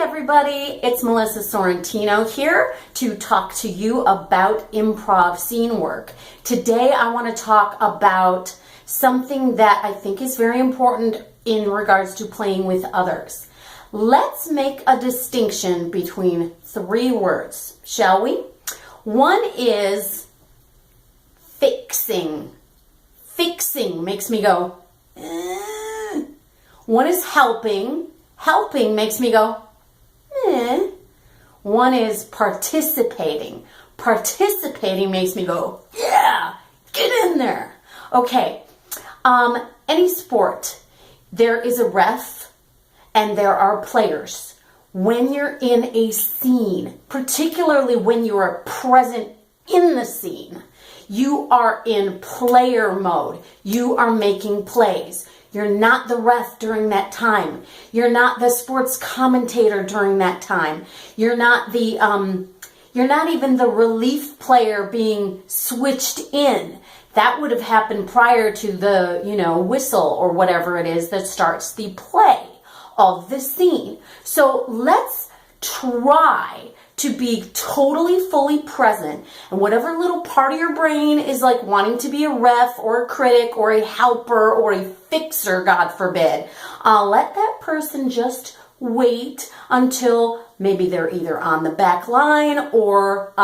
everybody, it's Melissa Sorrentino here to talk to you about improv scene work. Today I want to talk about something that I think is very important in regards to playing with others. Let's make a distinction between three words, shall we? One is fixing. Fixing makes me go, eh. One is helping. Helping makes me go, eh. One is participating. Participating makes me go, yeah, get in there. Okay, any sport, there is a ref and there are players. When you're in a scene, particularly when you are present in the scene, you are in player mode. You are making plays. You're not the ref during that time. You're not the sports commentator during that time. You're not even the relief player being switched in. That would have happened prior to the, whistle or whatever it is that starts the play of the scene. So let's try to be totally fully present, and whatever little part of your brain is like wanting to be a ref or a critic or a helper or a fixer, God forbid, let that person just wait until maybe they're either on the back line or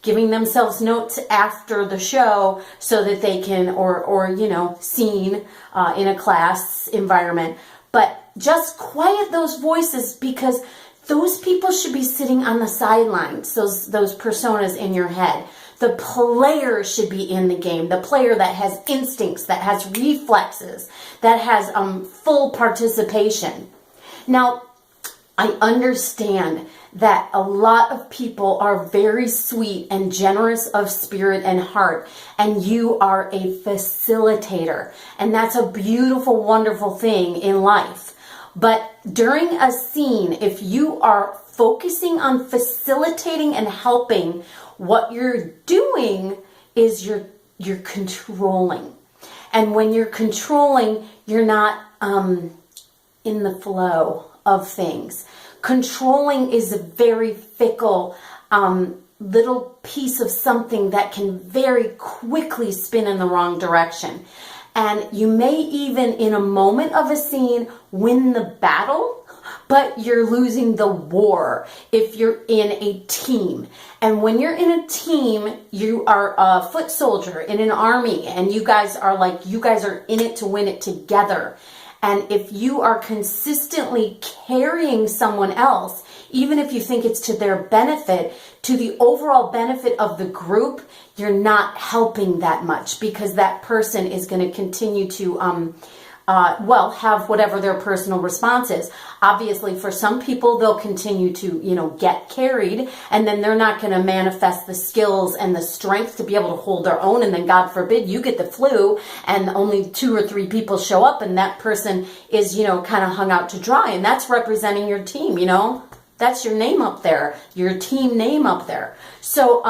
giving themselves notes after the show so that they can, or scene in a class environment. But just quiet those voices, because those people should be sitting on the sidelines, those personas in your head. The player should be in the game. The player that has instincts, that has reflexes, that has full participation. Now, I understand that a lot of people are very sweet and generous of spirit and heart, and you are a facilitator. And that's a beautiful, wonderful thing in life. But during a scene, if you are focusing on facilitating and helping, what you're doing is you're controlling. And when you're controlling, you're not in the flow of things. Controlling is a very fickle little piece of something that can very quickly spin in the wrong direction. And you may even, in a moment of a scene, win the battle, but you're losing the war if you're in a team. And when you're in a team, you are a foot soldier in an army, and you guys are in it to win it together. And if you are consistently carrying someone else, even if you think it's to their benefit, to the overall benefit of the group, you're not helping that much, because that person is going to continue to, have whatever their personal response is. Obviously, for some people, they'll continue to, get carried, and then they're not going to manifest the skills and the strength to be able to hold their own. And then, God forbid, you get the flu and only 2 or 3 people show up, and that person is, kind of hung out to dry. And that's representing your team, That's your name up there, your team name up there. So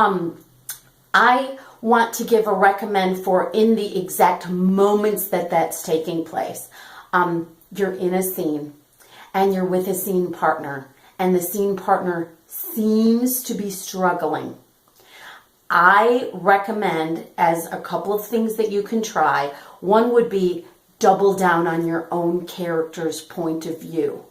I want to give a recommend for in the exact moments that's taking place. You're in a scene and you're with a scene partner, and the scene partner seems to be struggling. I recommend, as a couple of things that you can try, one would be double down on your own character's point of view.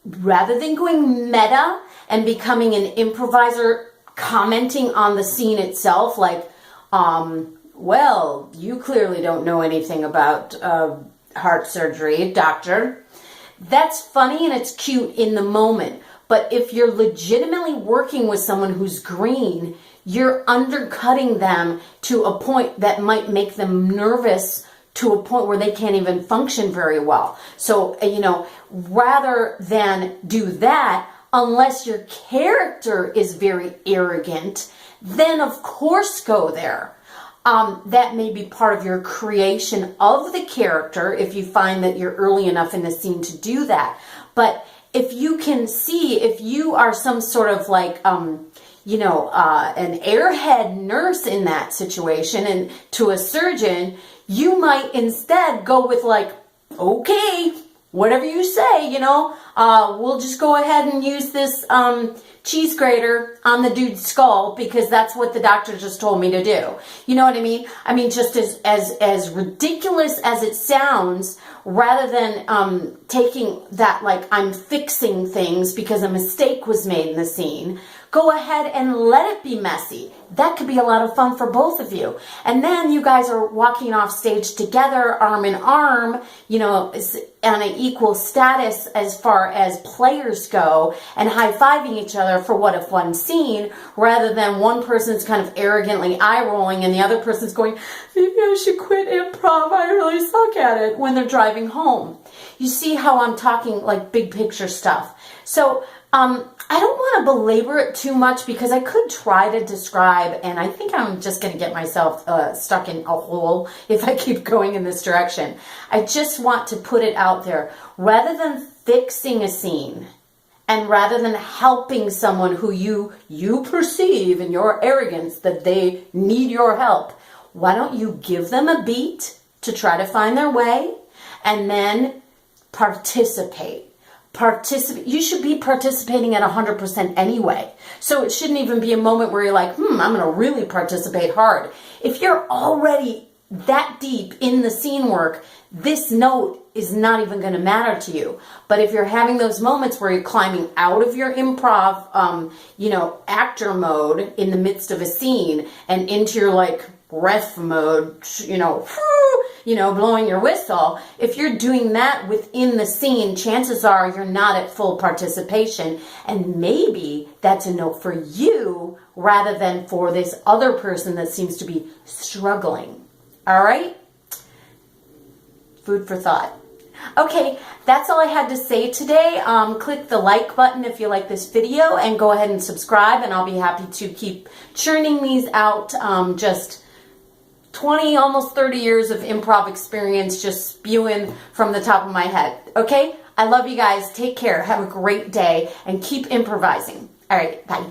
Rather than going meta and becoming an improviser commenting on the scene itself, like, well, you clearly don't know anything about heart surgery, doctor. That's funny and it's cute in the moment. But if you're legitimately working with someone who's green, you're undercutting them to a point that might make them nervous, to a point where they can't even function very well. So, rather than do that, unless your character is very arrogant, then of course go there. That may be part of your creation of the character if you find that you're early enough in the scene to do that. But if you can see, if you are some sort of like, an airhead nurse in that situation, and to a surgeon, you might instead go with like, okay, whatever you say, we'll just go ahead and use this cheese grater on the dude's skull because that's what the doctor just told me to do. You know what I mean? I mean, just as ridiculous as it sounds, rather than taking that like I'm fixing things because a mistake was made in the scene, go ahead and let it be messy. That could be a lot of fun for both of you. And then you guys are walking off stage together, arm in arm, you know, on an equal status as far as players go, and high-fiving each other for what a fun scene, rather than one person's kind of arrogantly eye-rolling and the other person's going, maybe I should quit improv, I really suck at it, when they're driving home. You see how I'm talking like big picture stuff. So, I don't want to belabor it too much because I could try to describe, and I think I'm just going to get myself stuck in a hole if I keep going in this direction. I just want to put it out there. Rather than fixing a scene, and rather than helping someone who you perceive in your arrogance that they need your help, why don't you give them a beat to try to find their way, and then participate. You should be participating at 100% anyway. So it shouldn't even be a moment where you're like, I'm going to really participate hard. If you're already that deep in the scene work, this note is not even going to matter to you. But if you're having those moments where you're climbing out of your improv, actor mode in the midst of a scene and into your like ref mode, blowing your whistle, if you're doing that within the scene, chances are you're not at full participation. And maybe that's a note for you rather than for this other person that seems to be struggling. All right? Food for thought. Okay, that's all I had to say today. Click the like button if you like this video and go ahead and subscribe, and I'll be happy to keep churning these out. Just 20, almost 30 years of improv experience just spewing from the top of my head. Okay? I love you guys. Take care. Have a great day and keep improvising. All right. Bye.